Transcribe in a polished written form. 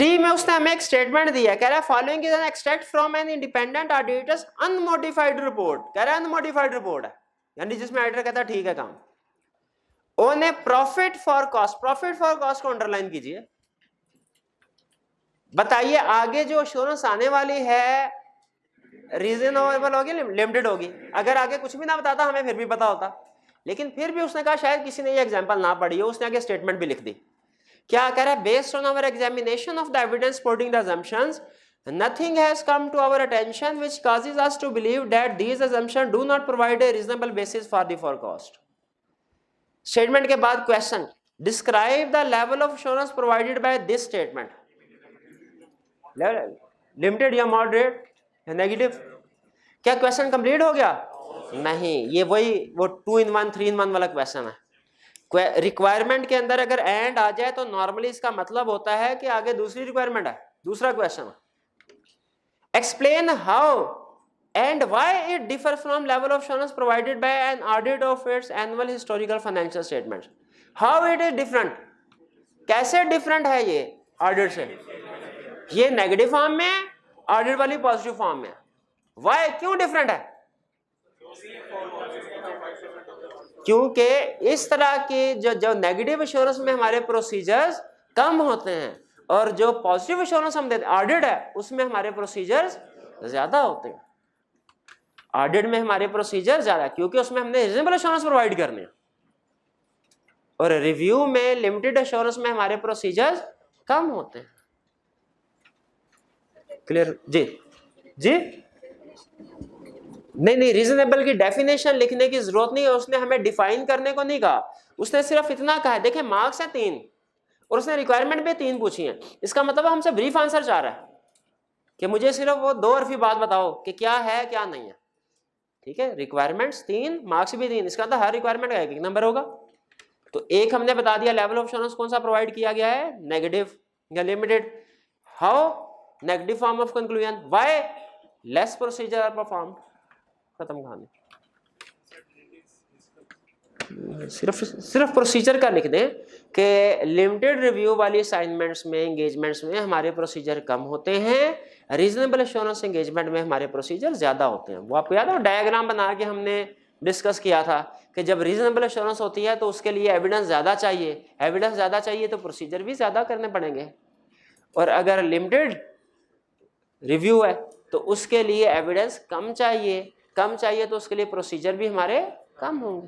3 में उसने हमें एक स्टेटमेंट दिया, कह रहा है following is an extract from an independent auditors unmodified report, कह रहा है अनमोडिफाइड रिपोर्ट है, यानी जिसमें ऑडिटर कहता है ठीक है काम। ओ ने प्रॉफिट फॉर कॉस्ट को अंडरलाइन कीजिए। बताइए आगे जो एश्योरेंस आने वाली है रीजनेबल होगी लिमिटेड होगी। अगर आगे कुछ भी ना बताता हमें फिर भी पता होता, लेकिन फिर भी उसने कहा शायद किसी ने ये एग्जांपल ना पढ़ी हो, उसने आगे स्टेटमेंट भी लिख दी। क्या कह रहा है, based on our examination of the evidence supporting the assumptions nothing has come to our attention which causes us to believe that these assumptions do not provide a reasonable basis for the forecast। Statement के बाद question, describe the level of assurance provided by this statement, limited या moderate या negative. क्या question complete हो गया? नहीं, ये वही वो 2 in 1 3 in 1 वाला क्वेश्चन है। रिक्वायरमेंट के अंदर अगर एंड आ जाए तो नॉर्मली इसका मतलब होता है कि आगे दूसरी रिक्वायरमेंट है, दूसरा क्वेश्चन है। Explain how and why it differ from level of assurance provided by an audit of its annual historical financial statements. How it is different, कैसे डिफरेंट है ये ऑडिट से? ये नेगेटिव फॉर्म में है, ऑडिट वाली पॉजिटिव फॉर्म में है। व्हाई, क्यों डिफरेंट है? क्योंकि इस तरह के जो नेगेटिव एश्योरेंस में हमारे प्रोसीजर्स कम होते हैं और जो पॉजिटिव एश्योरेंस हम देते हैं ऑडिट है उसमें हमारे प्रोसीजर्स ज्यादा होते हैं। ऑडिट में हमारे प्रोसीजर ज्यादा क्योंकि उसमें हमने रीजनेबल एश्योरेंस प्रोवाइड करने हैं, और रिव्यू में लिमिटेड एश्योरेंस में हमारे प्रोसीजर्स कम होते हैं। क्लियर जी? जी नहीं, रीजनेबल की डेफिनेशन लिखने की जरूरत नहीं है, उसने हमें डिफाइन करने को नहीं कहा, उसने सिर्फ इतना कहा है। देखिए मार्क्स है 3 और उसने रिक्वायरमेंट भी 3 पूछी है, इसका मतलब हमसे ब्रीफ आंसर चाह रहा है कि मुझे सिर्फ वो 2 हरफी बात बताओ कि क्या है क्या नहीं है। ठीक है, रिक्वायरमेंट्स 3, मार्क्स भी 3, इसका मतलब हर रिक्वायरमेंट का एक नंबर होगा। तो एक हमने बता दिया लेवल ऑफ एश्योरेंस कौन सा प्रोवाइड किया गया है, नेगेटिव या limited. How, negative form of conclusion. Why, less procedure are performed. खत्म कहानी। सिर्फ प्रोसीजर का लिख दें कि लिमिटेड रिव्यू वाली असाइनमेंट्स में एंगेजमेंट्स में हमारे प्रोसीजर कम होते हैं, रीजनेबल एश्योरेंस एंगेजमेंट में हमारे प्रोसीजर ज्यादा होते हैं। वो आपको याद है डायग्राम बना के हमने डिस्कस किया था कि जब रीजनेबल एश्योरेंस होती है तो उसके लिए एविडेंस ज्यादा चाहिए, एविडेंस ज्यादा चाहिए तो प्रोसीजर भी ज्यादा करने पड़ेंगे, और अगर लिमिटेड रिव्यू है तो उसके लिए एविडेंस कम चाहिए तो उसके लिए प्रोसीजर भी हमारे कम होंगे।